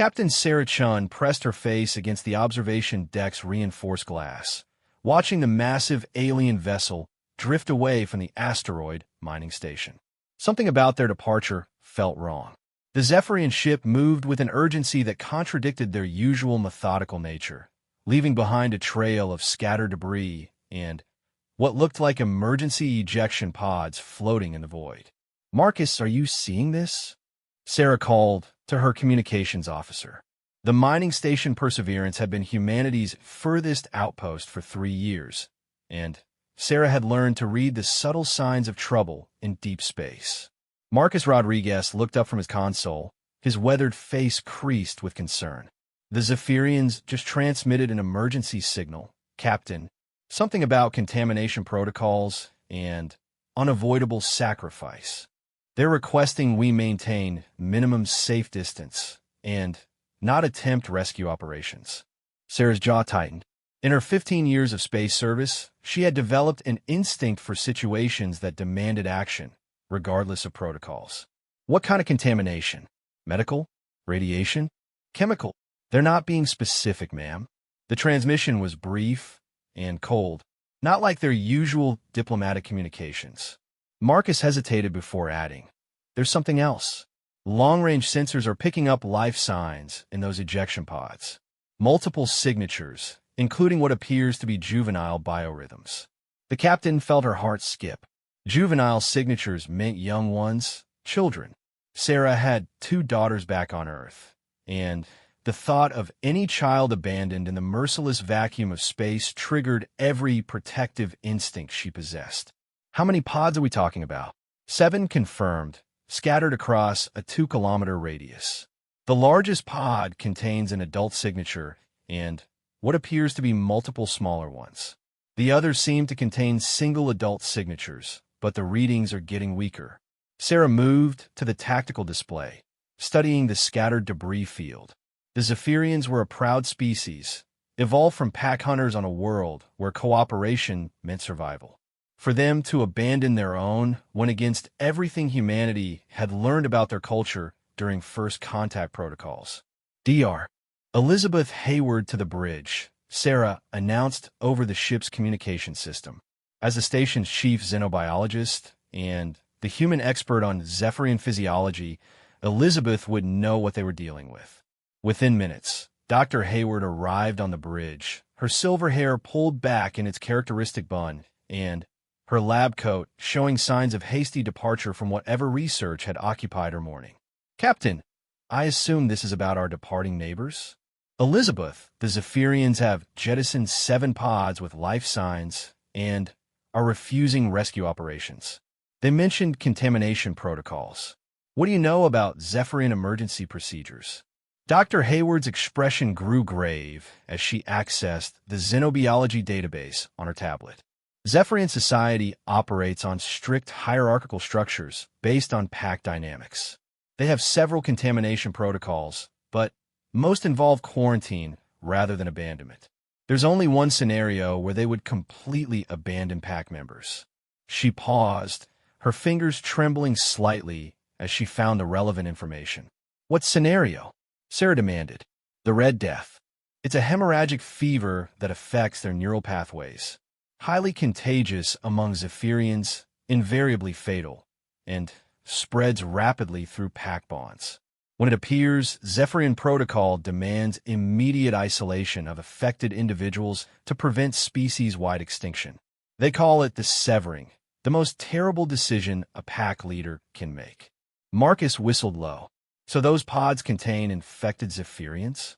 Captain Sarah Chun pressed her face against the observation deck's reinforced glass, watching the massive alien vessel drift away from the asteroid mining station. Something about their departure felt wrong. The Zephyrian ship moved with an urgency that contradicted their usual methodical nature, leaving behind a trail of scattered debris and what looked like emergency ejection pods floating in the void. "Marcus, are you seeing this?" Sarah called to her communications officer. The mining station Perseverance had been humanity's furthest outpost for 3 years, and Sarah had learned to read the subtle signs of trouble in deep space. Marcus Rodriguez looked up from his console, his weathered face creased with concern. "The Zephyrians just transmitted an emergency signal, Captain. Something about contamination protocols and unavoidable sacrifice. They're requesting we maintain minimum safe distance and not attempt rescue operations." Sarah's jaw tightened. In her 15 years of space service, she had developed an instinct for situations that demanded action, regardless of protocols. What kind of contamination? Medical? Radiation? Chemical? "They're not being specific, ma'am." The transmission was brief and cold, not like their usual diplomatic communications. Marcus hesitated before adding, "There's something else. Long-range sensors are picking up life signs in those ejection pods. Multiple signatures, including what appears to be juvenile biorhythms." The captain felt her heart skip. Juvenile signatures meant young ones, children. Sarah had 2 daughters back on Earth, and the thought of any child abandoned in the merciless vacuum of space triggered every protective instinct she possessed. "How many pods are we talking about?" 7 confirmed, scattered across a 2-kilometer radius. The largest pod contains an adult signature and what appears to be multiple smaller ones. The others seem to contain single adult signatures, but the readings are getting weaker. Sarah moved to the tactical display, studying the scattered debris field. The Zephyrians were a proud species, evolved from pack hunters on a world where cooperation meant survival. For them to abandon their own went against everything humanity had learned about their culture during first contact protocols. "Dr. Elizabeth Hayward to the bridge," Sarah announced over the ship's communication system. As the station's chief xenobiologist and the human expert on Zephyrian physiology, Elizabeth would know what they were dealing with. Within minutes, Dr. Hayward arrived on the bridge, her silver hair pulled back in its characteristic bun, and her lab coat showing signs of hasty departure from whatever research had occupied her morning. "Captain, I assume this is about our departing neighbors?" "Elizabeth, the Zephyrians have jettisoned 7 pods with life signs and are refusing rescue operations. They mentioned contamination protocols. What do you know about Zephyrian emergency procedures?" Dr. Hayward's expression grew grave as she accessed the xenobiology database on her tablet. Zephyrian society operates on strict hierarchical structures based on pack dynamics. They have several contamination protocols, but most involve quarantine rather than abandonment. There's only one scenario where they would completely abandon pack members. She paused, her fingers trembling slightly as she found the relevant information. "What scenario?" Sarah demanded. "The Red Death. It's a hemorrhagic fever that affects their neural pathways. Highly contagious among Zephyrians, invariably fatal, and spreads rapidly through pack bonds. When it appears, Zephyrian protocol demands immediate isolation of affected individuals to prevent species-wide extinction. They call it the severing, the most terrible decision a pack leader can make." Marcus whistled low. "So those pods contain infected Zephyrians?"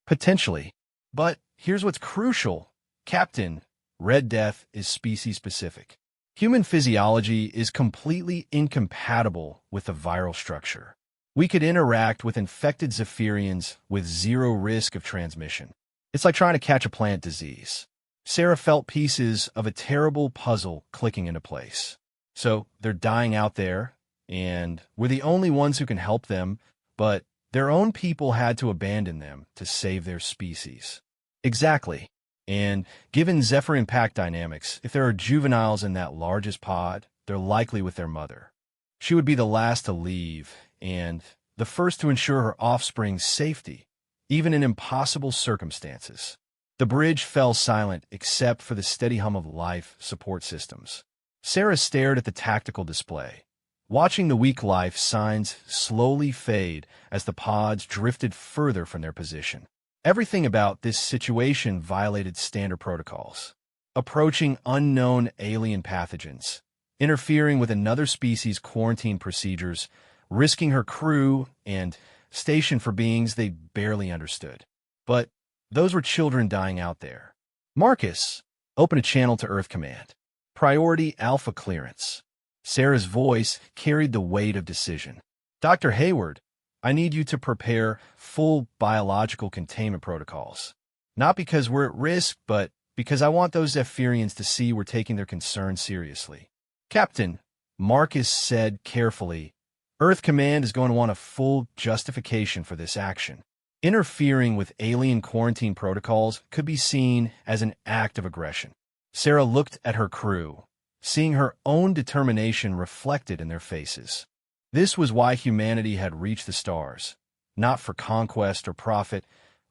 "Potentially. But here's what's crucial, Captain. Red Death is species-specific. Human physiology is completely incompatible with the viral structure. We could interact with infected Zephyrians with zero risk of transmission. It's like trying to catch a plant disease." Sarah felt pieces of a terrible puzzle clicking into place. So they're dying out there, and we're the only ones who can help them, but their own people had to abandon them to save their species. Exactly. And given Zephyrian pack dynamics, if there are juveniles in that largest pod, they're likely with their mother. She would be the last to leave, and the first to ensure her offspring's safety, even in impossible circumstances. The bridge fell silent except for the steady hum of life support systems. Sarah stared at the tactical display, watching the weak life signs slowly fade as the pods drifted further from their position. Everything about this situation violated standard protocols. Approaching unknown alien pathogens, interfering with another species' quarantine procedures, risking her crew and station for beings they barely understood. But those were children dying out there. Marcus, open a channel to Earth Command. Priority Alpha clearance. Sarah's voice carried the weight of decision. Dr. Hayward, I need you to prepare full biological containment protocols. Not because we're at risk, but because I want those Zephyrians to see we're taking their concerns seriously. Captain, Marcus said carefully, Earth Command is going to want a full justification for this action. Interfering with alien quarantine protocols could be seen as an act of aggression. Sarah looked at her crew, seeing her own determination reflected in their faces. This was why humanity had reached the stars, not for conquest or profit,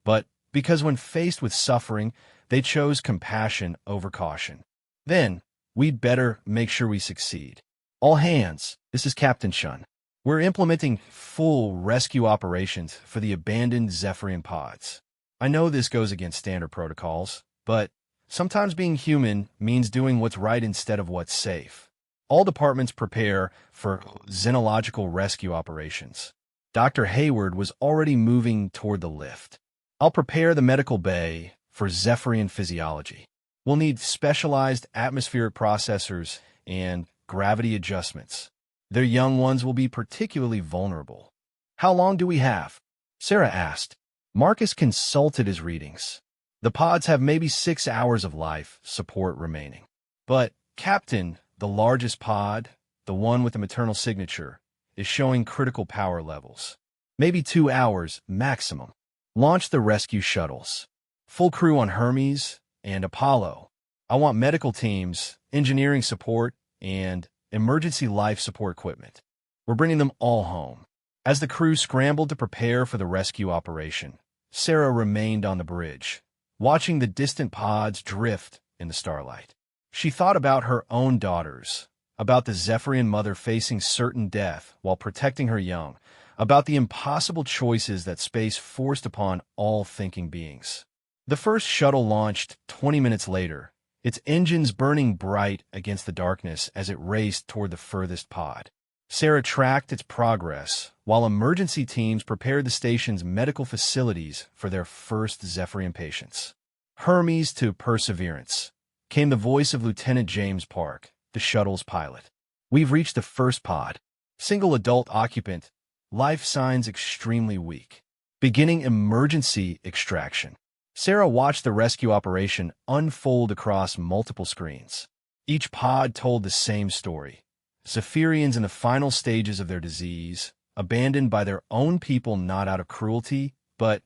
but because when faced with suffering, they chose compassion over caution. Then, we'd better make sure we succeed. All hands, this is Captain Shun. We're implementing full rescue operations for the abandoned Zephyrian pods. I know this goes against standard protocols, but sometimes being human means doing what's right instead of what's safe. All departments prepare for xenological rescue operations. Dr. Hayward was already moving toward the lift. I'll prepare the medical bay for Zephyrian physiology. We'll need specialized atmospheric processors and gravity adjustments. Their young ones will be particularly vulnerable. How long do we have? Sarah asked. Marcus consulted his readings. The pods have maybe 6 hours of life support remaining. But, Captain, the largest pod, the one with the maternal signature, is showing critical power levels. Maybe 2 hours maximum. Launch the rescue shuttles. Full crew on Hermes and Apollo. I want medical teams, engineering support, and emergency life support equipment. We're bringing them all home. As the crew scrambled to prepare for the rescue operation, Sarah remained on the bridge, watching the distant pods drift in the starlight. She thought about her own daughters, about the Zephyrian mother facing certain death while protecting her young, about the impossible choices that space forced upon all thinking beings. The first shuttle launched 20 minutes later, its engines burning bright against the darkness as it raced toward the furthest pod. Sarah tracked its progress, while emergency teams prepared the station's medical facilities for their first Zephyrian patients. Hermes to Perseverance came the voice of Lieutenant James Park, the shuttle's pilot. We've reached the first pod. Single adult occupant, life signs extremely weak. Beginning emergency extraction. Sarah watched the rescue operation unfold across multiple screens. Each pod told the same story. Zephyrians in the final stages of their disease, abandoned by their own people not out of cruelty, but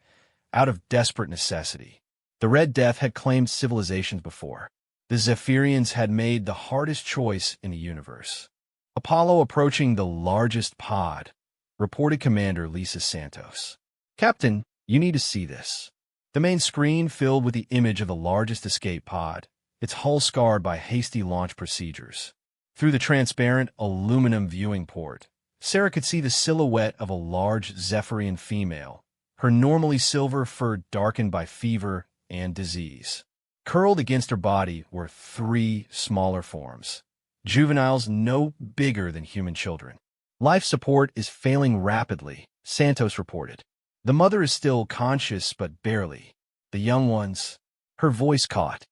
out of desperate necessity. The Red Death had claimed civilizations before. The Zephyrians had made the hardest choice in the universe. Apollo approaching the largest pod, reported Commander Lisa Santos. Captain, you need to see this. The main screen filled with the image of the largest escape pod, its hull scarred by hasty launch procedures. Through the transparent aluminum viewing port, Sarah could see the silhouette of a large Zephyrian female, her normally silver fur darkened by fever and disease. Curled against her body were 3 smaller forms, juveniles no bigger than human children. Life support is failing rapidly, Santos reported. The mother is still conscious, but barely. The young ones, her voice caught.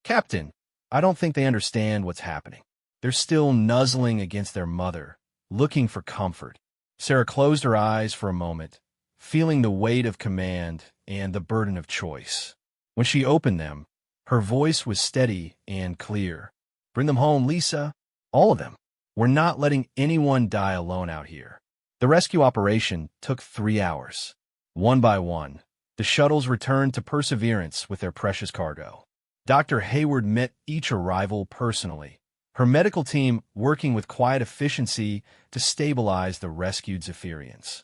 Captain, I don't think they understand what's happening. They're still nuzzling against their mother, looking for comfort. Sarah closed her eyes for a moment, feeling the weight of command and the burden of choice. When she opened them, her voice was steady and clear. Bring them home, Lisa. All of them. We're not letting anyone die alone out here. The rescue operation took 3 hours. One by one, the shuttles returned to Perseverance with their precious cargo. Dr. Hayward met each arrival personally, her medical team working with quiet efficiency to stabilize the rescued Zephyrians.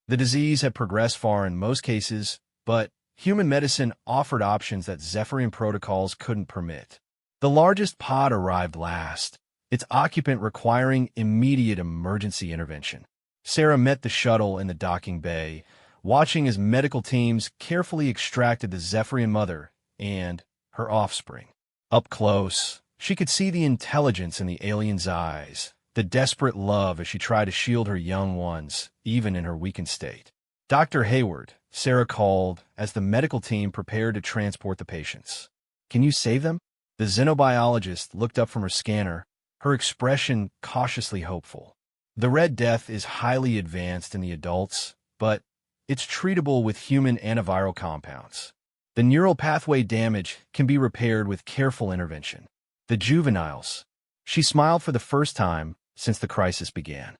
The disease had progressed far in most cases, but human medicine offered options that Zephyrian protocols couldn't permit. The largest pod arrived last, its occupant requiring immediate emergency intervention. Sarah met the shuttle in the docking bay, watching as medical teams carefully extracted the Zephyrian mother and her offspring. Up close, she could see the intelligence in the alien's eyes, the desperate love as she tried to shield her young ones, even in her weakened state. Dr. Hayward, Sarah called as the medical team prepared to transport the patients. "Can you save them?" The xenobiologist looked up from her scanner, her expression cautiously hopeful. "The Red Death is highly advanced in the adults, but it's treatable with human antiviral compounds. The neural pathway damage can be repaired with careful intervention. The juveniles." She smiled for the first time since the crisis began.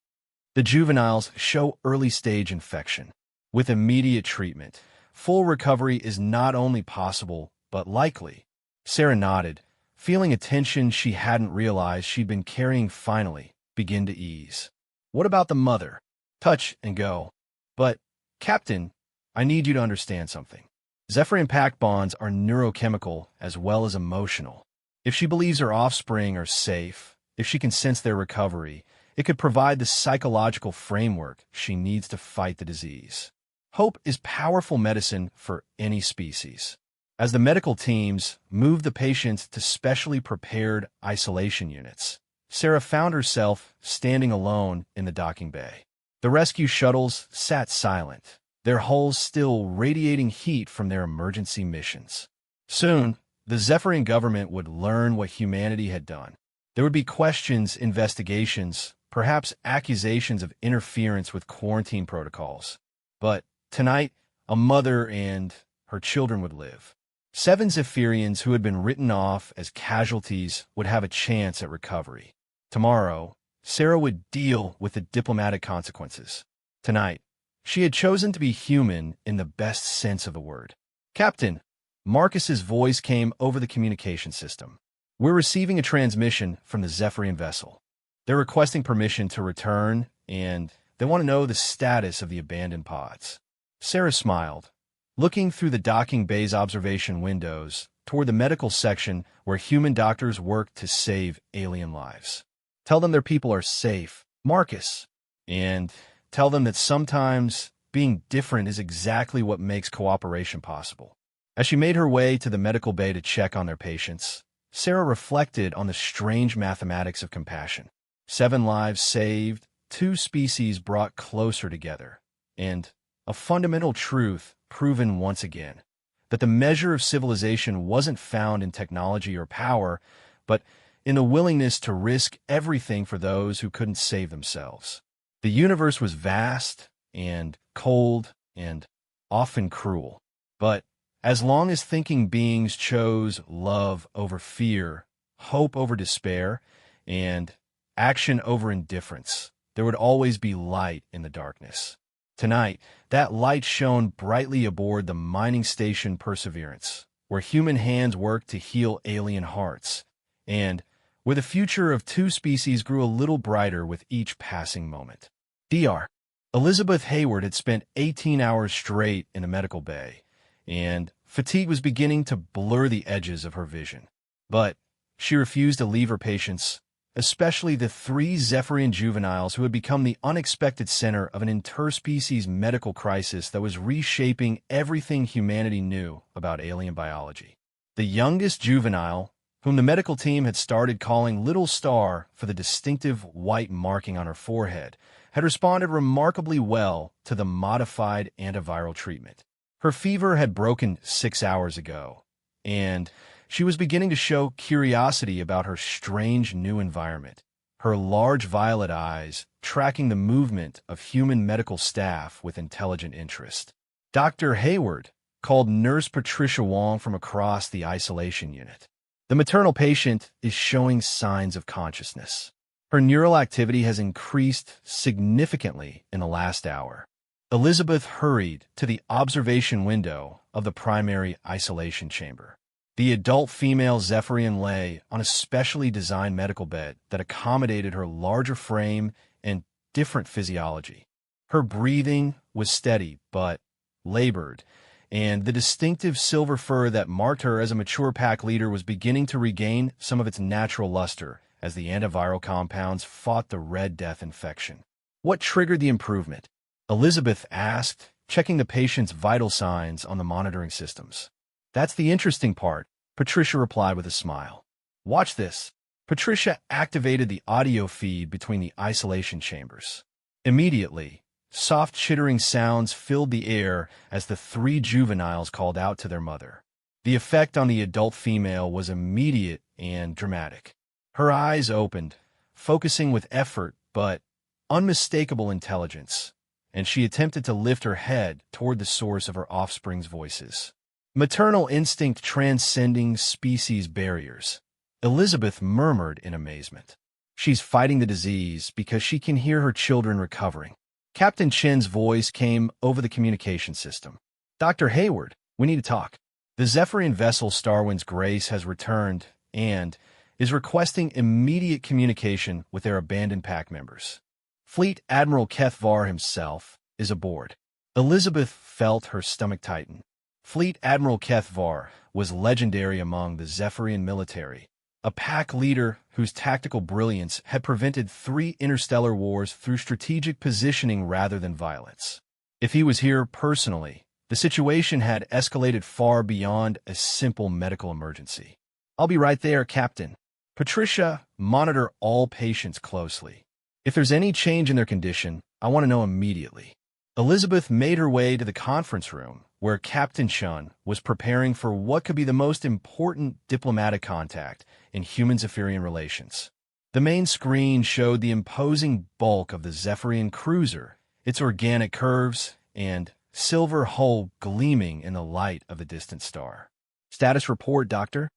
"The juveniles show early-stage infection. With immediate treatment, full recovery is not only possible, but likely." Sarah nodded, feeling a tension she hadn't realized she'd been carrying finally begin to ease. "What about the mother?" "Touch and go." "But, Captain, I need you to understand something. Zephyrian pact bonds are neurochemical as well as emotional. If she believes her offspring are safe, if she can sense their recovery, it could provide the psychological framework she needs to fight the disease. Hope is powerful medicine for any species." As the medical teams moved the patients to specially prepared isolation units, Sarah found herself standing alone in the docking bay. The rescue shuttles sat silent, their hulls still radiating heat from their emergency missions. Soon, the Zephyrian government would learn what humanity had done. There would be questions, investigations, perhaps accusations of interference with quarantine protocols. But tonight, a mother and her children would live. 7 Zephyrians who had been written off as casualties would have a chance at recovery. Tomorrow, Sarah would deal with the diplomatic consequences. Tonight, she had chosen to be human in the best sense of the word. "Captain," Marcus's voice came over the communication system. "We're receiving a transmission from the Zephyrian vessel. They're requesting permission to return, and they want to know the status of the abandoned pods." Sarah smiled, looking through the docking bay's observation windows toward the medical section where human doctors work to save alien lives. "Tell them their people are safe, Marcus, and tell them that sometimes being different is exactly what makes cooperation possible." As she made her way to the medical bay to check on their patients, Sarah reflected on the strange mathematics of compassion. 7 lives saved, 2 species brought closer together, and a fundamental truth proven once again, that the measure of civilization wasn't found in technology or power, but in the willingness to risk everything for those who couldn't save themselves. The universe was vast and cold and often cruel, but as long as thinking beings chose love over fear, hope over despair, and action over indifference, there would always be light in the darkness. Tonight, that light shone brightly aboard the mining station Perseverance, where human hands worked to heal alien hearts, and where the future of 2 species grew a little brighter with each passing moment. Dr. Elizabeth Hayward had spent 18 hours straight in the medical bay, and fatigue was beginning to blur the edges of her vision. But she refused to leave her patients, especially the 3 Zephyrian juveniles who had become the unexpected center of an interspecies medical crisis that was reshaping everything humanity knew about alien biology. The youngest juvenile, whom the medical team had started calling Little Star for the distinctive white marking on her forehead, had responded remarkably well to the modified antiviral treatment. Her fever had broken 6 hours ago, and she was beginning to show curiosity about her strange new environment, her large violet eyes tracking the movement of human medical staff with intelligent interest. Dr. Hayward called Nurse Patricia Wong from across the isolation unit. "The maternal patient is showing signs of consciousness. Her neural activity has increased significantly in the last hour." Elizabeth hurried to the observation window of the primary isolation chamber. The adult female Zephyrian lay on a specially designed medical bed that accommodated her larger frame and different physiology. Her breathing was steady but labored, and the distinctive silver fur that marked her as a mature pack leader was beginning to regain some of its natural luster as the antiviral compounds fought the Red Death infection. What triggered the improvement? Elizabeth asked, checking the patient's vital signs on the monitoring systems. That's the interesting part, Patricia replied with a smile. Watch this. Patricia activated the audio feed between the isolation chambers. Immediately, soft chittering sounds filled the air as the three juveniles called out to their mother. The effect on the adult female was immediate and dramatic. Her eyes opened, focusing with effort but unmistakable intelligence, and she attempted to lift her head toward the source of her offspring's voices. Maternal instinct transcending species barriers, Elizabeth murmured in amazement. She's fighting the disease because she can hear her children recovering. Captain Chen's voice came over the communication system. Dr. Hayward, we need to talk. The Zephyrian vessel Starwind's Grace has returned and is requesting immediate communication with their abandoned pack members. Fleet Admiral Kethvar himself is aboard. Elizabeth felt her stomach tighten. Fleet Admiral Kethvar was legendary among the Zephyrian military, a pack leader whose tactical brilliance had prevented 3 interstellar wars through strategic positioning rather than violence. If he was here personally, the situation had escalated far beyond a simple medical emergency. I'll be right there, Captain. Patricia, monitor all patients closely. If there's any change in their condition, I want to know immediately. Elizabeth made her way to the conference room, where Captain Chun was preparing for what could be the most important diplomatic contact in human-Zephyrian relations. The main screen showed the imposing bulk of the Zephyrian cruiser, its organic curves and silver hull gleaming in the light of the distant star. Status report, Doctor?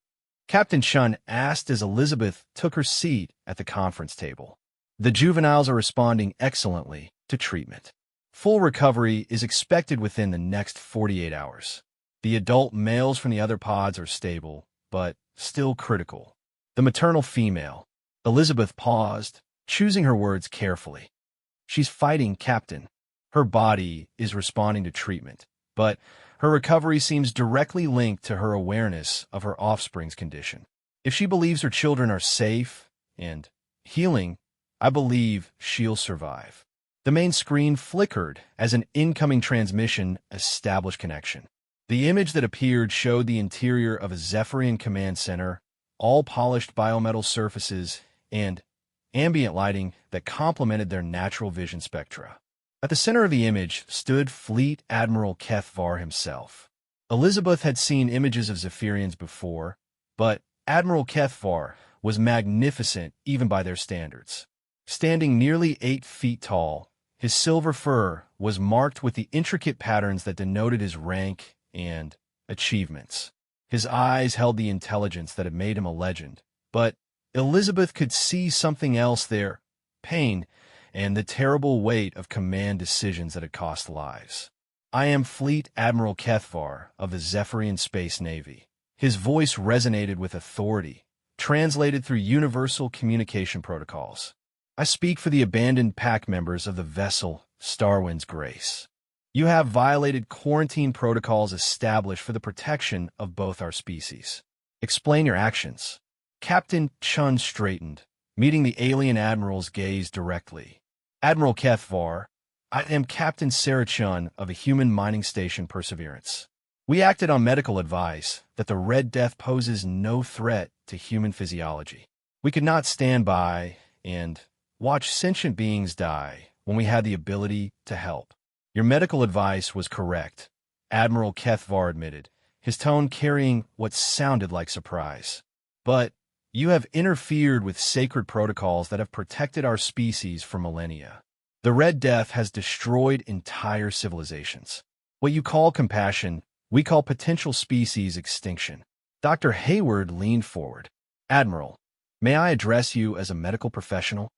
Captain Chun asked as Elizabeth took her seat at the conference table. The juveniles are responding excellently to treatment. Full recovery is expected within the next 48 hours. The adult males from the other pods are stable, but still critical. The maternal female. Elizabeth paused, choosing her words carefully. She's fighting, Captain. Her body is responding to treatment, but her recovery seems directly linked to her awareness of her offspring's condition. If she believes her children are safe and healing, I believe she'll survive. The main screen flickered as an incoming transmission established connection. The image that appeared showed the interior of a Zephyrian command center, all polished biometal surfaces and ambient lighting that complemented their natural vision spectra. At the center of the image stood Fleet Admiral Kethvar himself. Elizabeth had seen images of Zephyrians before, but Admiral Kethvar was magnificent even by their standards. Standing nearly 8 feet tall, his silver fur was marked with the intricate patterns that denoted his rank and achievements. His eyes held the intelligence that had made him a legend, but Elizabeth could see something else there, pain and the terrible weight of command decisions that had cost lives. I am Fleet Admiral Kethvar of the Zephyrian Space Navy. His voice resonated with authority, translated through universal communication protocols. I speak for the abandoned pack members of the vessel Starwind's Grace. You have violated quarantine protocols established for the protection of both our species. Explain your actions. Captain Chun straightened, meeting the alien admiral's gaze directly. Admiral Kethvar, I am Captain Sarah Chun of the human mining station Perseverance. We acted on medical advice that the Red Death poses no threat to human physiology. We could not stand by and watch sentient beings die when we had the ability to help. Your medical advice was correct, Admiral Kethvar admitted, his tone carrying what sounded like surprise. But you have interfered with sacred protocols that have protected our species for millennia. The Red Death has destroyed entire civilizations. What you call compassion, we call potential species extinction. Dr. Hayward leaned forward. Admiral, may I address you as a medical professional?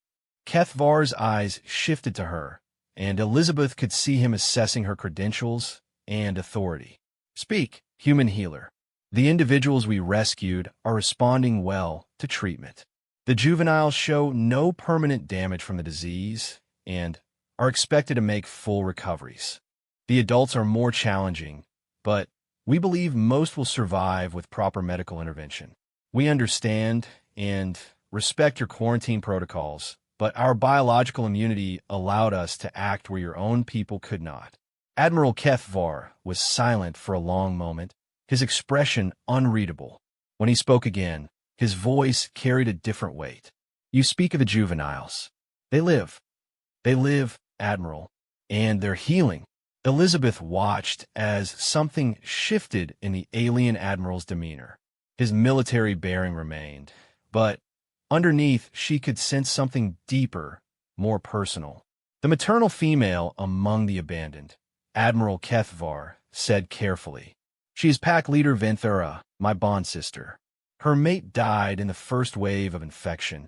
Kethvar's eyes shifted to her, and Elizabeth could see him assessing her credentials and authority. Speak, human healer. The individuals we rescued are responding well to treatment. The juveniles show no permanent damage from the disease and are expected to make full recoveries. The adults are more challenging, but we believe most will survive with proper medical intervention. We understand and respect your quarantine protocols, but our biological immunity allowed us to act where your own people could not. Admiral HFY was silent for a long moment, his expression unreadable. When he spoke again, his voice carried a different weight. You speak of the juveniles. They live. They live, Admiral, and they're healing. Elizabeth watched as something shifted in the alien admiral's demeanor. His military bearing remained, but underneath she could sense something deeper, more personal. The maternal female among the abandoned, Admiral HFY, said carefully. She is pack leader Venthera, my bond sister. Her mate died in the first wave of infection,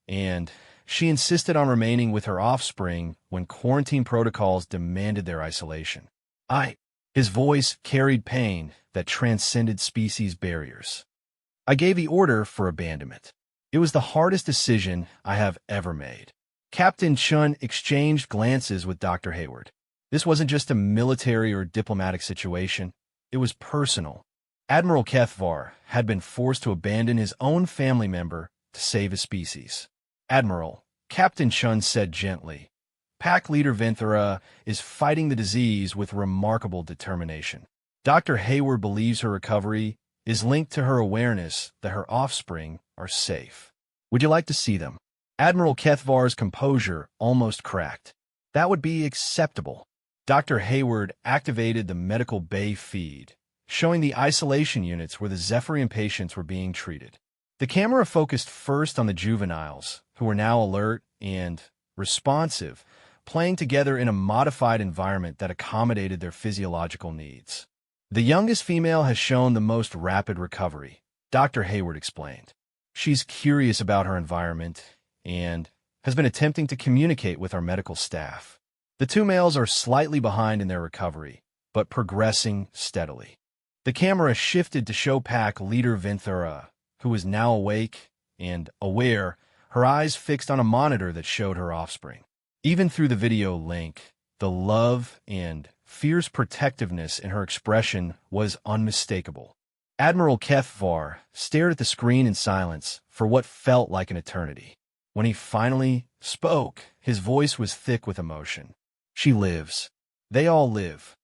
and she insisted on remaining with her offspring when quarantine protocols demanded their isolation. His voice carried pain that transcended species barriers. I gave the order for abandonment. It was the hardest decision I have ever made. Captain Chun exchanged glances with Dr. Hayward. This wasn't just a military or diplomatic situation. It was personal. Admiral HFY had been forced to abandon his own family member to save his species. Admiral, Captain Chun said gently, Pack Leader Venthera is fighting the disease with remarkable determination. Dr. Hayward believes her recovery is linked to her awareness that her offspring are safe. Would you like to see them? Admiral HFY's composure almost cracked. That would be acceptable. Dr. Hayward activated the medical bay feed, showing the isolation units where the Zephyrian patients were being treated. The camera focused first on the juveniles, who were now alert and responsive, playing together in a modified environment that accommodated their physiological needs. The youngest female has shown the most rapid recovery, Dr. Hayward explained. She's curious about her environment and has been attempting to communicate with our medical staff. The two males are slightly behind in their recovery, but progressing steadily. The camera shifted to show pack leader Venthera, who is now awake and aware, her eyes fixed on a monitor that showed her offspring. Even through the video link, the love and fierce protectiveness in her expression was unmistakable. Admiral HFY stared at the screen in silence for what felt like an eternity. When he finally spoke, his voice was thick with emotion. She lives. They all live.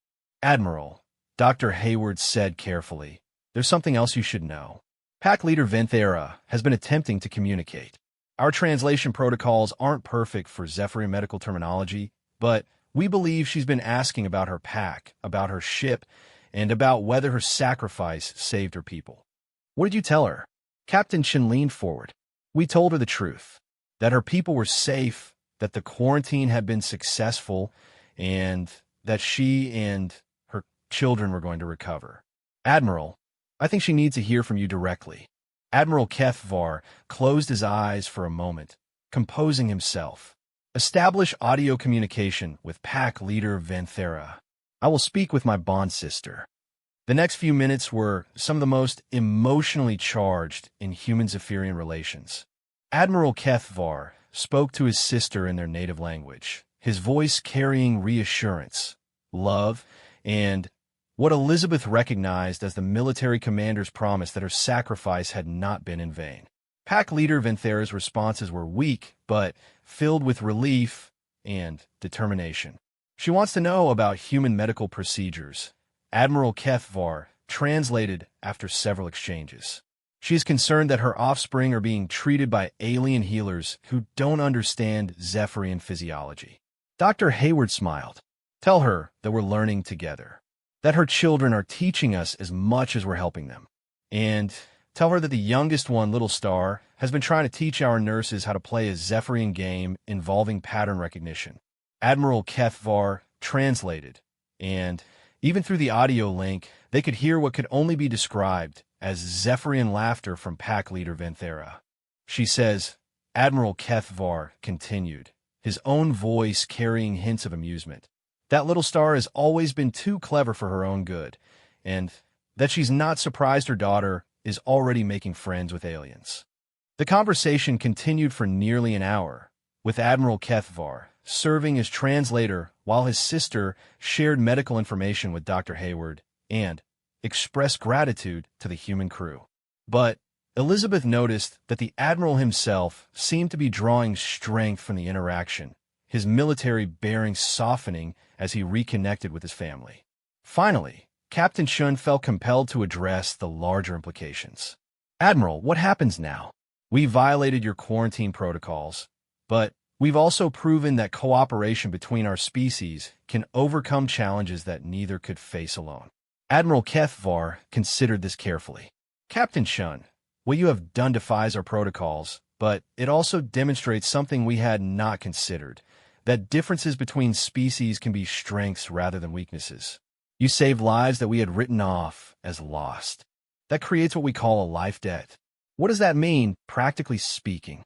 Admiral, Dr. Hayward said carefully, there's something else you should know. Pack Leader Venthera has been attempting to communicate. Our translation protocols aren't perfect for Zephyrian medical terminology, but we believe she's been asking about her pack, about her ship, and about whether her sacrifice saved her people. What did you tell her? Captain Chen leaned forward. We told her the truth, that her people were safe, that the quarantine had been successful, and that she and her children were going to recover. Admiral, I think she needs to hear from you directly. Admiral HFY closed his eyes for a moment, composing himself. Establish audio communication with Pack Leader Venthera. I will speak with my bond sister. The next few minutes were some of the most emotionally charged in human-Zephyrian relations. Admiral HFY spoke to his sister in their native language, his voice carrying reassurance, love, and what Elizabeth recognized as the military commander's promise that her sacrifice had not been in vain. Pack Leader Venthera's responses were weak, but filled with relief and determination. She wants to know about human medical procedures. Admiral HFY translated after several exchanges. She is concerned that her offspring are being treated by alien healers who don't understand Zephyrian physiology. Dr. Hayward smiled. Tell her that we're learning together, that her children are teaching us as much as we're helping them. And tell her that the youngest one, Little Star, has been trying to teach our nurses how to play a Zephyrian game involving pattern recognition. Admiral HFY translated, and even through the audio link, they could hear what could only be described as Zephyrian laughter from Pack Leader Venthera. She says, Admiral HFY continued, his own voice carrying hints of amusement. That Little Star has always been too clever for her own good, and that she's not surprised her daughter is already making friends with aliens. The conversation continued for nearly an hour, with Admiral HFY serving as translator while his sister shared medical information with Dr. Hayward and expressed gratitude to the human crew. But Elizabeth noticed that the Admiral himself seemed to be drawing strength from the interaction, his military bearing softening as he reconnected with his family. Finally, Captain Shun felt compelled to address the larger implications. Admiral, what happens now? We violated your quarantine protocols, but we've also proven that cooperation between our species can overcome challenges that neither could face alone. Admiral HFY considered this carefully. Captain Shun, what you have done defies our protocols, but it also demonstrates something we had not considered, that differences between species can be strengths rather than weaknesses. You saved lives that we had written off as lost. That creates what we call a life debt. What does that mean, practically speaking?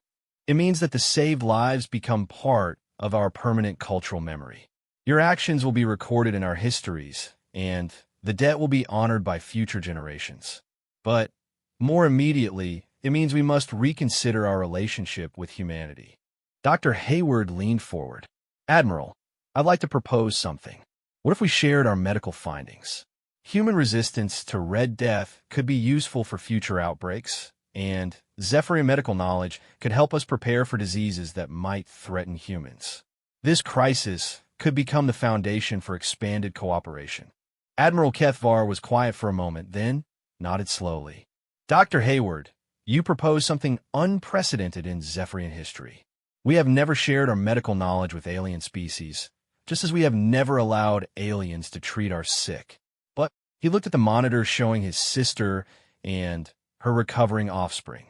It means that the saved lives become part of our permanent cultural memory. Your actions will be recorded in our histories, and the debt will be honored by future generations. But more immediately, it means we must reconsider our relationship with humanity. Dr. Hayward leaned forward. Admiral, I'd like to propose something. What if we shared our medical findings? Human resistance to Red Death could be useful for future outbreaks, and Zephyrian medical knowledge could help us prepare for diseases that might threaten humans. This crisis could become the foundation for expanded cooperation. Admiral HFY was quiet for a moment, then nodded slowly. Dr. Hayward, you propose something unprecedented in Zephyrian history. We have never shared our medical knowledge with alien species, just as we have never allowed aliens to treat our sick. But he looked at the monitor showing his sister and her recovering offspring.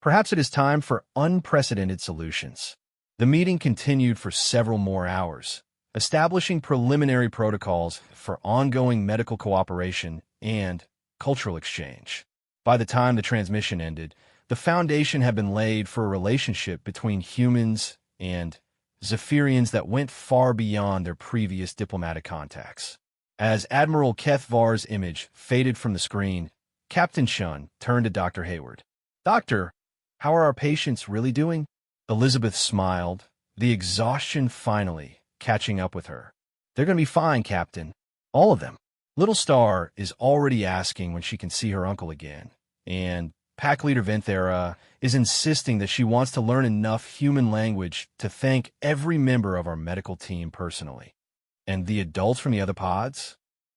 Perhaps it is time for unprecedented solutions. The meeting continued for several more hours, establishing preliminary protocols for ongoing medical cooperation and cultural exchange. By the time the transmission ended, the foundation had been laid for a relationship between humans and Zephyrians that went far beyond their previous diplomatic contacts. As Admiral HFY's image faded from the screen, Captain Shun turned to Dr. Hayward. Doctor, how are our patients really doing? Elizabeth smiled, the exhaustion finally catching up with her. They're going to be fine, Captain. All of them. Little Star is already asking when she can see her uncle again, and Pack Leader Vinthera is insisting that she wants to learn enough human language to thank every member of our medical team personally. And the adults from the other pods?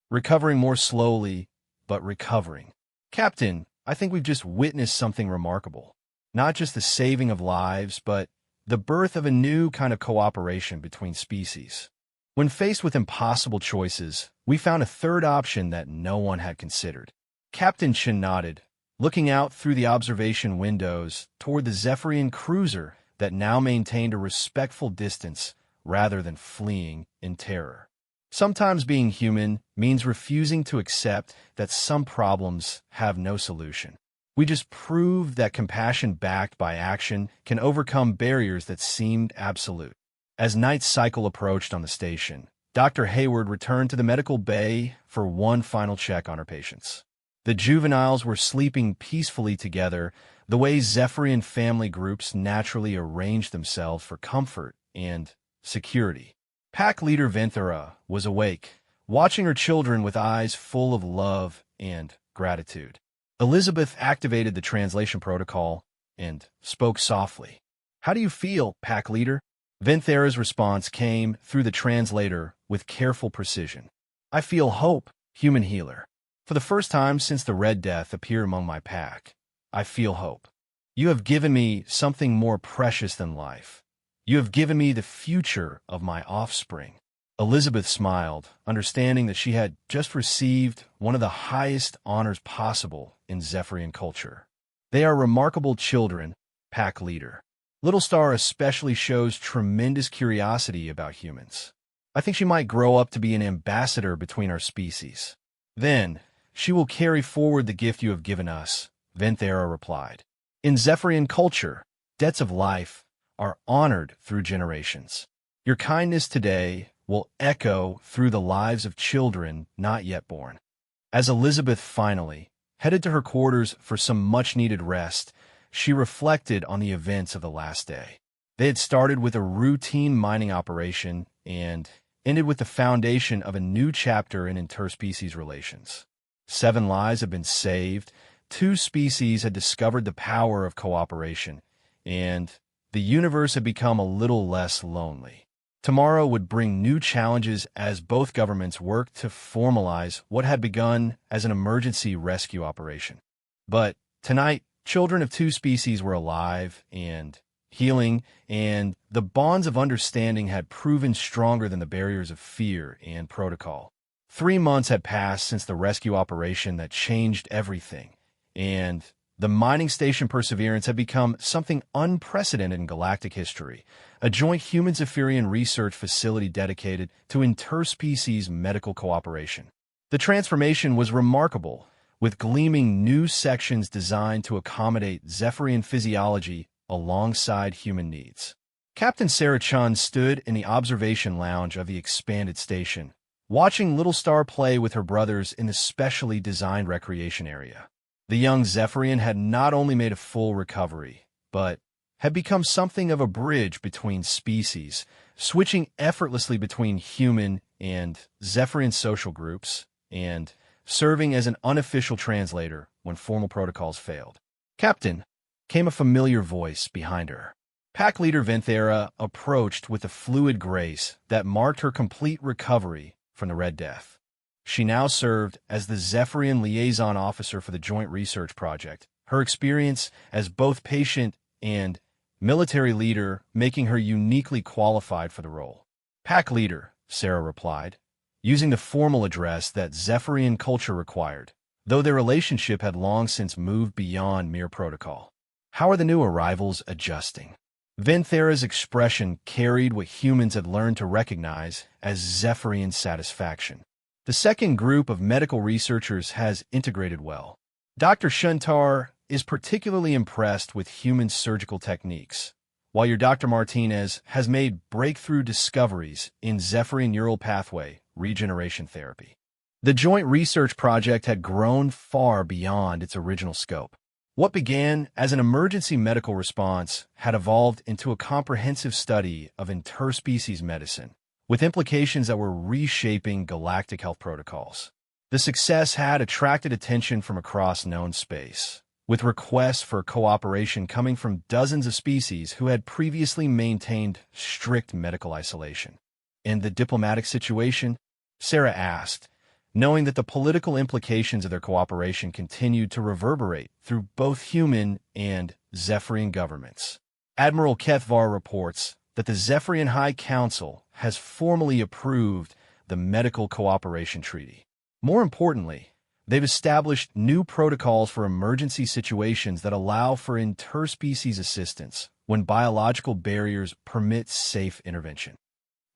Recovering more slowly, but recovering. Captain, I think we've just witnessed something remarkable. Not just the saving of lives, but the birth of a new kind of cooperation between species. When faced with impossible choices, we found a third option that no one had considered. Captain Shin nodded, looking out through the observation windows toward the Zephyrian cruiser that now maintained a respectful distance rather than fleeing in terror. Sometimes being human means refusing to accept that some problems have no solution. We just proved that compassion backed by action can overcome barriers that seemed absolute. As night's cycle approached on the station, Dr. Hayward returned to the medical bay for one final check on her patients. The juveniles were sleeping peacefully together, the way Zephyrian family groups naturally arranged themselves for comfort and security. Pack Leader Vinthera was awake, watching her children with eyes full of love and gratitude. Elizabeth activated the translation protocol and spoke softly. How do you feel, Pack Leader? Vinthera's response came through the translator with careful precision. I feel hope, human healer. For the first time since the Red Death appeared among my pack, I feel hope. You have given me something more precious than life. You have given me the future of my offspring. Elizabeth smiled, understanding that she had just received one of the highest honors possible in Zephyrian culture. They are remarkable children, Pack Leader. Little Star especially shows tremendous curiosity about humans. I think she might grow up to be an ambassador between our species. Then, she will carry forward the gift you have given us, Vinthera replied. In Zephyrian culture, debts of life are honored through generations. Your kindness today will echo through the lives of children not yet born. As Elizabeth finally headed to her quarters for some much-needed rest, she reflected on the events of the last day. They had started with a routine mining operation and ended with the foundation of a new chapter in interspecies relations. 7 lives had been saved, 2 species had discovered the power of cooperation, and the universe had become a little less lonely. Tomorrow would bring new challenges as both governments worked to formalize what had begun as an emergency rescue operation. But tonight, children of 2 species were alive and healing, and the bonds of understanding had proven stronger than the barriers of fear and protocol. 3 months had passed since the rescue operation that changed everything, and the mining station Perseverance had become something unprecedented in galactic history, a joint human-Zephyrian research facility dedicated to interspecies medical cooperation. The transformation was remarkable, with gleaming new sections designed to accommodate Zephyrian physiology alongside human needs. Captain Sarah Chun stood in the observation lounge of the expanded station, watching Little Star play with her brothers in the specially designed recreation area. The young Zephyrian had not only made a full recovery, but had become something of a bridge between species, switching effortlessly between human and Zephyrian social groups, and serving as an unofficial translator when formal protocols failed. "Captain," came a familiar voice behind her. Pack leader Vinthera approached with the fluid grace that marked her complete recovery from the Red Death. She now served as the Zephyrian liaison officer for the Joint Research Project, her experience as both patient and military leader making her uniquely qualified for the role. "Pack leader," Sarah replied, using the formal address that Zephyrian culture required, though their relationship had long since moved beyond mere protocol. "How are the new arrivals adjusting?" Vinthera's expression carried what humans had learned to recognize as Zephyrian satisfaction. "The second group of medical researchers has integrated well. Dr. Shuntar is particularly impressed with human surgical techniques, while your Dr. Martinez has made breakthrough discoveries in Zephyrian neural pathway regeneration therapy." The joint research project had grown far beyond its original scope. What began as an emergency medical response had evolved into a comprehensive study of interspecies medicine, with implications that were reshaping galactic health protocols. The success had attracted attention from across known space, with requests for cooperation coming from dozens of species who had previously maintained strict medical isolation. "In the diplomatic situation?" Sarah asked, knowing that the political implications of their cooperation continued to reverberate through both human and Zephyrian governments. "Admiral Kethvar reports that the Zephyrian High Council has formally approved the Medical Cooperation Treaty. More importantly, they've established new protocols for emergency situations that allow for interspecies assistance when biological barriers permit safe intervention."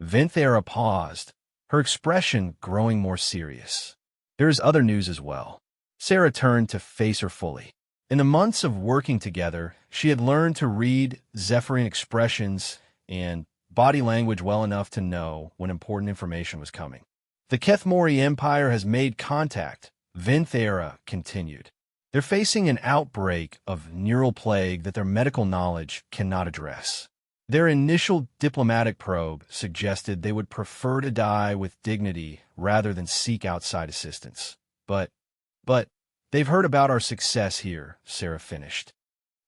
Vinthera paused, her expression growing more serious. "There is other news as well." Sarah turned to face her fully. In the months of working together, she had learned to read Zephyrian expressions and body language well enough to know when important information was coming. "The Kethmori Empire has made contact," Vinthera continued. "They're facing an outbreak of neural plague that their medical knowledge cannot address. Their initial diplomatic probe suggested they would prefer to die with dignity rather than seek outside assistance. But they've heard about our success here," Sarah finished.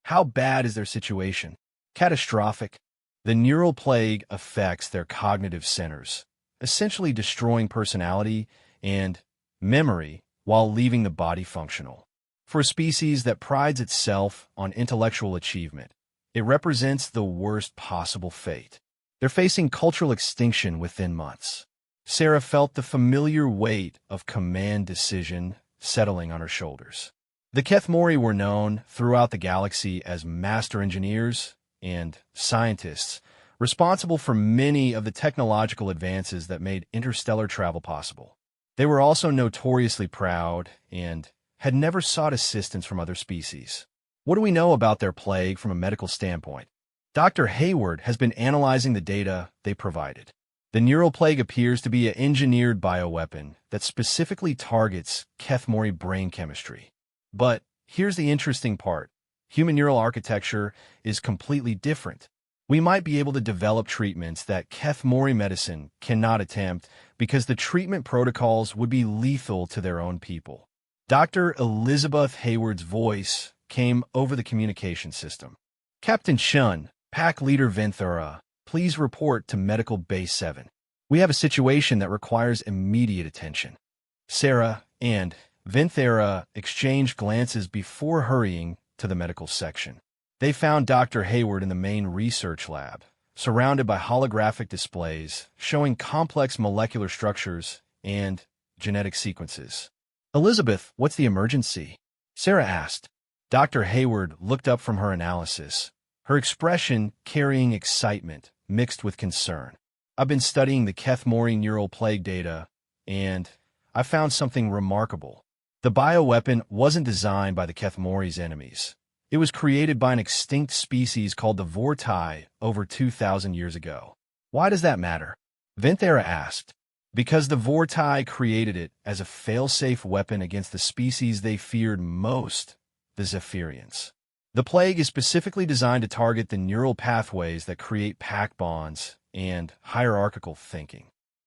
"How bad is their situation?" "Catastrophic. The neural plague affects their cognitive centers, essentially destroying personality and memory while leaving the body functional. For a species that prides itself on intellectual achievement, it represents the worst possible fate. They're facing cultural extinction within months." Sarah felt the familiar weight of command decision settling on her shoulders. The Kethmori were known throughout the galaxy as master engineers and scientists, responsible for many of the technological advances that made interstellar travel possible. They were also notoriously proud and had never sought assistance from other species. "What do we know about their plague from a medical standpoint?" "Dr. Hayward has been analyzing the data they provided. The neural plague appears to be an engineered bioweapon that specifically targets Kethmori brain chemistry. But here's the interesting part. Human neural architecture is completely different. We might be able to develop treatments that Keth-Mori medicine cannot attempt because the treatment protocols would be lethal to their own people. Dr. Elizabeth Hayward's voice came over the communication system. Captain Shun, Pack Leader Venthura, please report to Medical Base 7. We have a situation that requires immediate attention. Sarah and Venthura exchanged glances before hurrying to the medical section. They found Dr. Hayward in the main research lab, surrounded by holographic displays showing complex molecular structures and genetic sequences. Elizabeth, what's the emergency? Sarah asked. Dr. Hayward looked up from her analysis, her expression carrying excitement mixed with concern. I've been studying the Keth-Mori neural plague data, and I found something remarkable. The bioweapon wasn't designed by the Keth-Mori's enemies. It was created by an extinct species called the Vortai over 2,000 years ago. Why does that matter? Venthera asked. Because the Vortai created it as a fail-safe weapon against the species they feared most, the Zephyrians. The plague is specifically designed to target the neural pathways that create pack bonds and hierarchical thinking.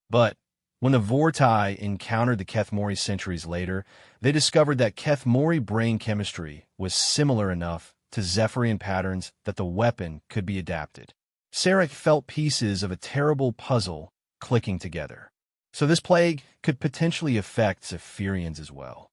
But when the Vortai encountered the Keth-Mori centuries later, they discovered that Keth-Mori brain chemistry was similar enough to Zephyrian patterns that the weapon could be adapted. Sarek felt pieces of a terrible puzzle clicking together. So this plague could potentially affect Zephyrians as well.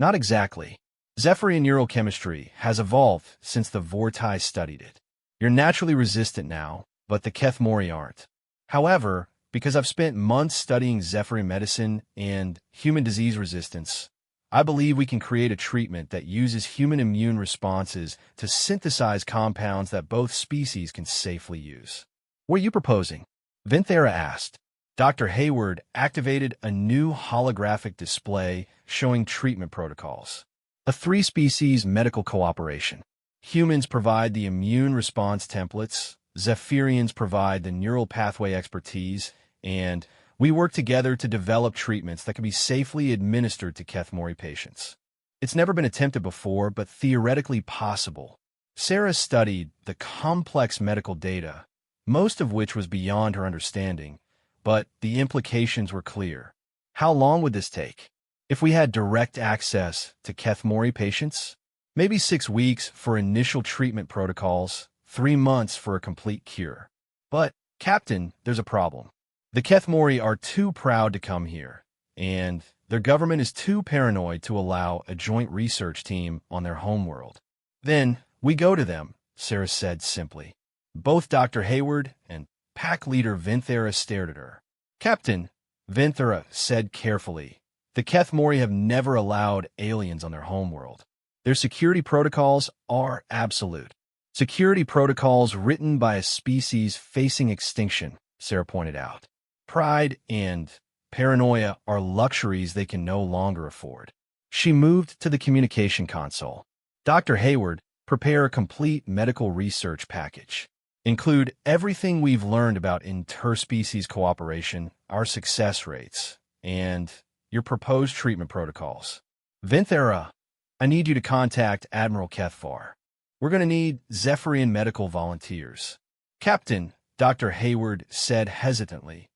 Not exactly. Zephyrian neural chemistry has evolved since the Vortai studied it. You're naturally resistant now, but the Keth-Mori aren't. However, because I've spent months studying Zephyrian medicine and human disease resistance, I believe we can create a treatment that uses human immune responses to synthesize compounds that both species can safely use. What are you proposing? Venthera asked. Dr. Hayward activated a new holographic display showing treatment protocols. A three-species medical cooperation. Humans provide the immune response templates, Zephyrians provide the neural pathway expertise, and we work together to develop treatments that can be safely administered to Keth-Mori patients. It's never been attempted before, but theoretically possible. Sarah studied the complex medical data, most of which was beyond her understanding, but the implications were clear. How long would this take? If we had direct access to Keth-Mori patients? Maybe 6 weeks for initial treatment protocols, 3 months for a complete cure. But, Captain, there's a problem. The Keth-Mori are too proud to come here, and their government is too paranoid to allow a joint research team on their homeworld. Then, we go to them, Sarah said simply. Both Dr. Hayward and Pack Leader Venthera stared at her. Captain, Venthera said carefully, the Keth-Mori have never allowed aliens on their homeworld. Their security protocols are absolute. Security protocols written by a species facing extinction, Sarah pointed out. Pride and paranoia are luxuries they can no longer afford. She moved to the communication console. Dr. Hayward, prepare a complete medical research package. Include everything we've learned about interspecies cooperation, our success rates, and your proposed treatment protocols. Venthera, I need you to contact Admiral Kethvar. We're going to need Zephyrian medical volunteers. Captain, Dr. Hayward said hesitantly.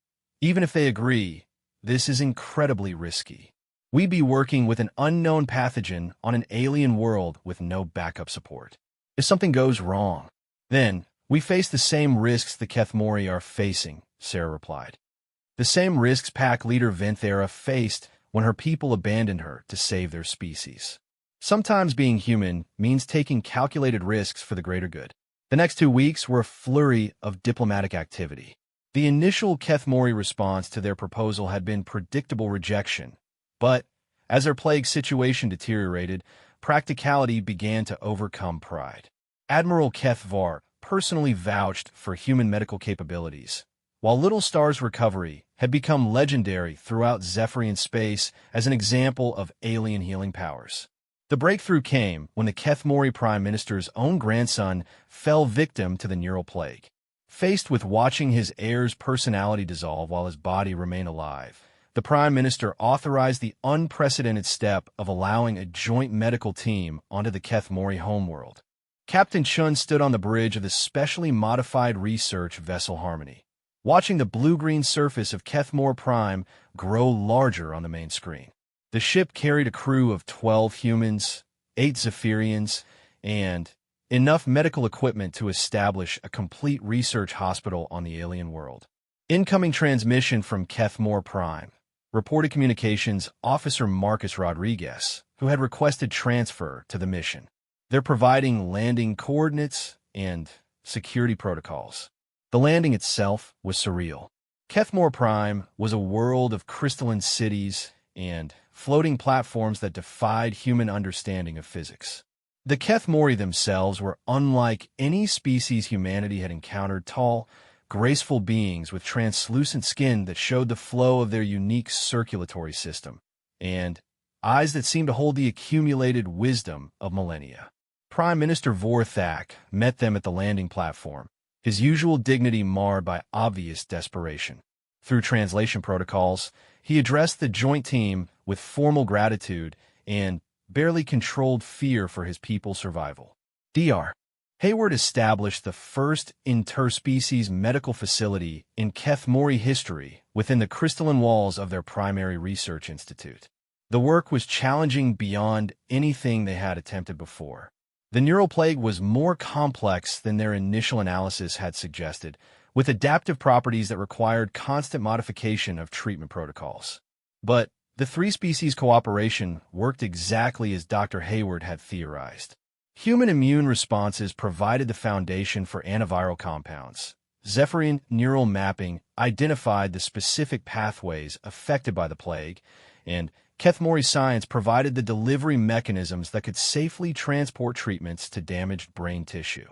Even if they agree, this is incredibly risky. We'd be working with an unknown pathogen on an alien world with no backup support. If something goes wrong, then we face the same risks the Keth-Mori are facing, Sarah replied. The same risks Pack Leader Venthera faced when her people abandoned her to save their species. Sometimes being human means taking calculated risks for the greater good. The next 2 weeks were a flurry of diplomatic activity. The initial Keth-Mori response to their proposal had been predictable rejection, but as their plague situation deteriorated, practicality began to overcome pride. Admiral Kethvar personally vouched for human medical capabilities, while Little Star's recovery had become legendary throughout Zephyrian space as an example of alien healing powers. The breakthrough came when the Keth-Mori Prime Minister's own grandson fell victim to the neural plague. Faced with watching his heir's personality dissolve while his body remained alive, the Prime Minister authorized the unprecedented step of allowing a joint medical team onto the Keth-Mori homeworld. Captain Chun stood on the bridge of the specially modified research vessel Harmony, watching the blue-green surface of Kethmore Prime grow larger on the main screen. The ship carried a crew of 12 humans, 8 Zephyrians, and enough medical equipment to establish a complete research hospital on the alien world. Incoming transmission from Kethmore Prime reported communications officer Marcus Rodriguez, who had requested transfer to the mission. They're providing landing coordinates and security protocols. The landing itself was surreal. Kethmore Prime was a world of crystalline cities and floating platforms that defied human understanding of physics. The Kethmori themselves were unlike any species humanity had encountered, tall, graceful beings with translucent skin that showed the flow of their unique circulatory system, and eyes that seemed to hold the accumulated wisdom of millennia. Prime Minister Vorthak met them at the landing platform, his usual dignity marred by obvious desperation. Through translation protocols, he addressed the joint team with formal gratitude and barely controlled fear for his people's survival. Dr. Hayward established the first interspecies medical facility in Kethmori history within the crystalline walls of their primary research institute. The work was challenging beyond anything they had attempted before. The neural plague was more complex than their initial analysis had suggested, with adaptive properties that required constant modification of treatment protocols. But the three-species cooperation worked exactly as Dr. Hayward had theorized. Human immune responses provided the foundation for antiviral compounds. Zephyrian neural mapping identified the specific pathways affected by the plague, and Kethmori science provided the delivery mechanisms that could safely transport treatments to damaged brain tissue.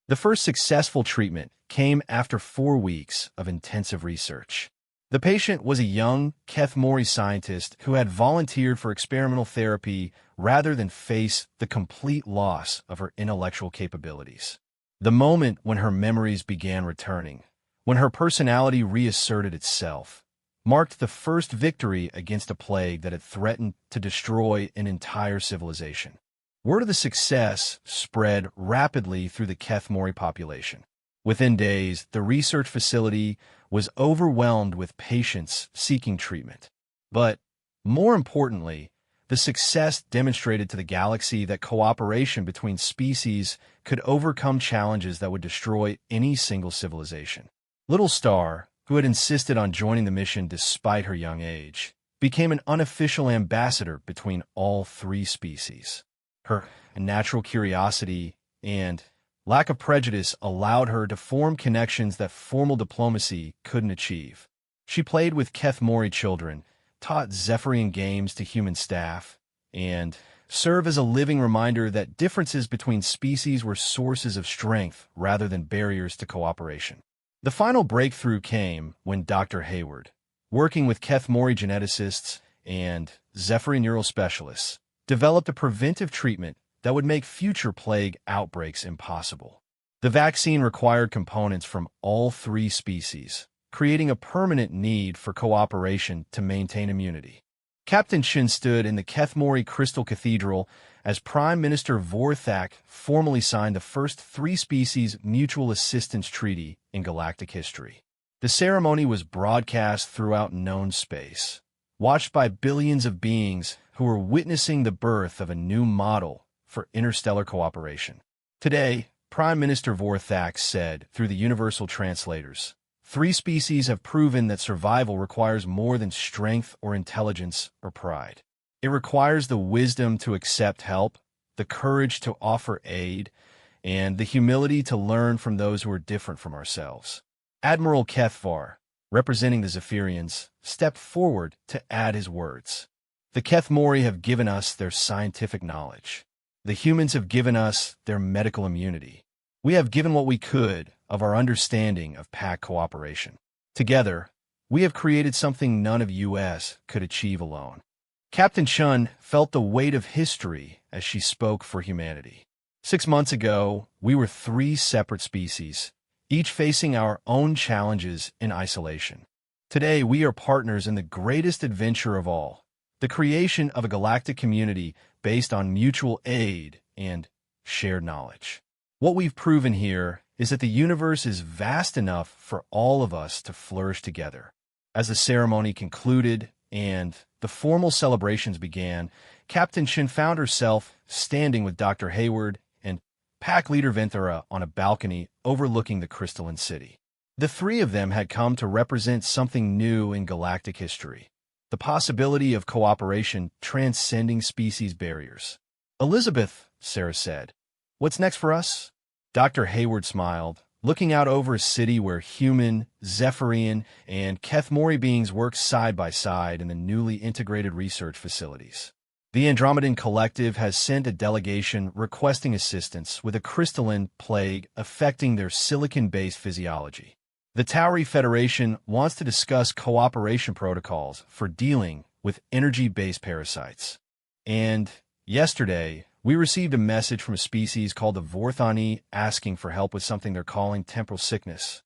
The first successful treatment came after 4 weeks of intensive research. The patient was a young Kethmori scientist who had volunteered for experimental therapy rather than face the complete loss of her intellectual capabilities. The moment when her memories began returning, when her personality reasserted itself, marked the first victory against a plague that had threatened to destroy an entire civilization. Word of the success spread rapidly through the Kethmori population. Within days, the research facility was overwhelmed with patients seeking treatment. But, more importantly, the success demonstrated to the galaxy that cooperation between species could overcome challenges that would destroy any single civilization. Little Star, who had insisted on joining the mission despite her young age, became an unofficial ambassador between all 3 species. Her natural curiosity and lack of prejudice allowed her to form connections that formal diplomacy couldn't achieve. She played with Kethmori children, taught Zephyrian games to human staff, and served as a living reminder that differences between species were sources of strength rather than barriers to cooperation. The final breakthrough came when Dr. Hayward, working with Kethmori geneticists and Zephyrian neural specialists, developed a preventive treatment that would make future plague outbreaks impossible. The vaccine required components from all 3 species, creating a permanent need for cooperation to maintain immunity. Captain Chin stood in the Kethmori Crystal Cathedral as Prime Minister Vorthak formally signed the first 3-species mutual assistance treaty in galactic history. The ceremony was broadcast throughout known space, watched by billions of beings who were witnessing the birth of a new model for interstellar cooperation. Today, Prime Minister Vorthak said through the universal translators, 3 species have proven that survival requires more than strength or intelligence or pride. It requires the wisdom to accept help, the courage to offer aid, and the humility to learn from those who are different from ourselves. Admiral Kethvar, representing the Zephyrians, stepped forward to add his words. The Kethmori have given us their scientific knowledge. The humans have given us their medical immunity. We have given what we could of our understanding of pack cooperation. Together, we have created something none of US could achieve alone. Captain Chun felt the weight of history as she spoke for humanity. 6 months ago, we were 3 separate species, each facing our own challenges in isolation. Today, we are partners in the greatest adventure of all, the creation of a galactic community based on mutual aid and shared knowledge. What we've proven here is that the universe is vast enough for all of us to flourish together. As the ceremony concluded and the formal celebrations began, Captain Shin found herself standing with Dr. Hayward and Pack Leader Venthera on a balcony overlooking the crystalline city. The three of them had come to represent something new in galactic history, the possibility of cooperation transcending species barriers. "Elizabeth," Sarah said, "what's next for us?" Dr. Hayward smiled, looking out over a city where human, Zephyrian, and Kethmori beings work side by side in the newly integrated research facilities. The Andromedan Collective has sent a delegation requesting assistance with a crystalline plague affecting their silicon-based physiology. The Tauri Federation wants to discuss cooperation protocols for dealing with energy-based parasites. And yesterday, we received a message from a species called the Vorthani asking for help with something they're calling temporal sickness.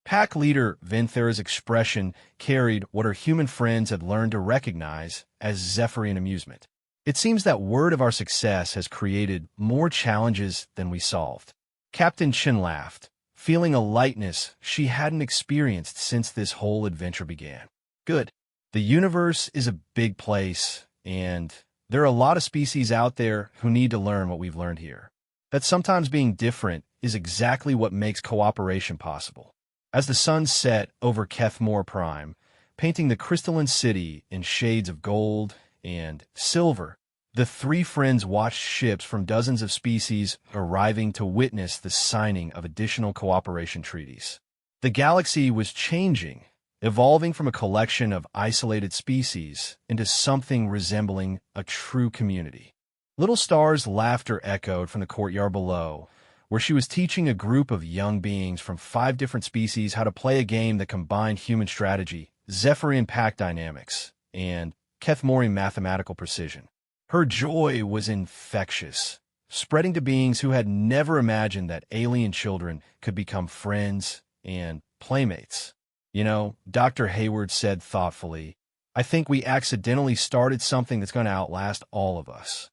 Pack Leader Venthera's expression carried what her human friends had learned to recognize as Zephyrian amusement. It seems that word of our success has created more challenges than we solved. Captain Shin laughed, feeling a lightness she hadn't experienced since this whole adventure began. Good. The universe is a big place, and there are a lot of species out there who need to learn what we've learned here. That sometimes being different is exactly what makes cooperation possible. As the sun set over Kethmor Prime, painting the crystalline city in shades of gold and silver, the three friends watched ships from dozens of species arriving to witness the signing of additional cooperation treaties. The galaxy was changing, evolving from a collection of isolated species into something resembling a true community. Little Star's laughter echoed from the courtyard below, where she was teaching a group of young beings from 5 different species how to play a game that combined human strategy, Zephyrian pack dynamics, and Kethmori mathematical precision. Her joy was infectious, spreading to beings who had never imagined that alien children could become friends and playmates. "You know," Dr. Hayward said thoughtfully, "I think we accidentally started something that's going to outlast all of us."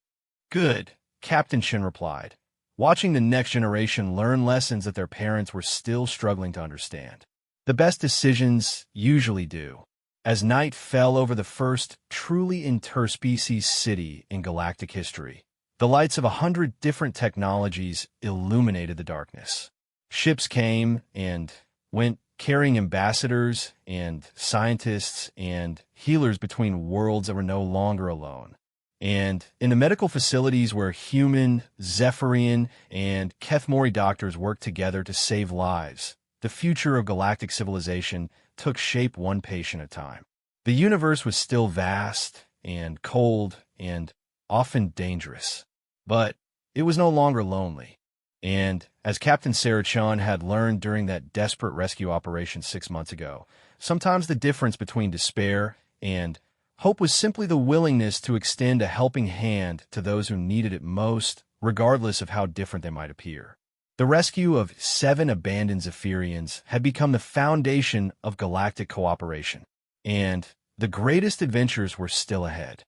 "Good," Captain Shin replied, watching the next generation learn lessons that their parents were still struggling to understand. The best decisions usually do. As night fell over the first truly interspecies city in galactic history, the lights of 100 different technologies illuminated the darkness. Ships came and went, carrying ambassadors and scientists and healers between worlds that were no longer alone. And in the medical facilities where human, Zephyrian, and Kethmori doctors worked together to save lives, the future of galactic civilization took shape one patient at a time. The universe was still vast and cold and often dangerous, but it was no longer lonely. And as Captain Sarah Chun had learned during that desperate rescue operation 6 months ago, sometimes the difference between despair and hope was simply the willingness to extend a helping hand to those who needed it most, regardless of how different they might appear. The rescue of 7 abandoned Zephyrians had become the foundation of galactic cooperation, and the greatest adventures were still ahead.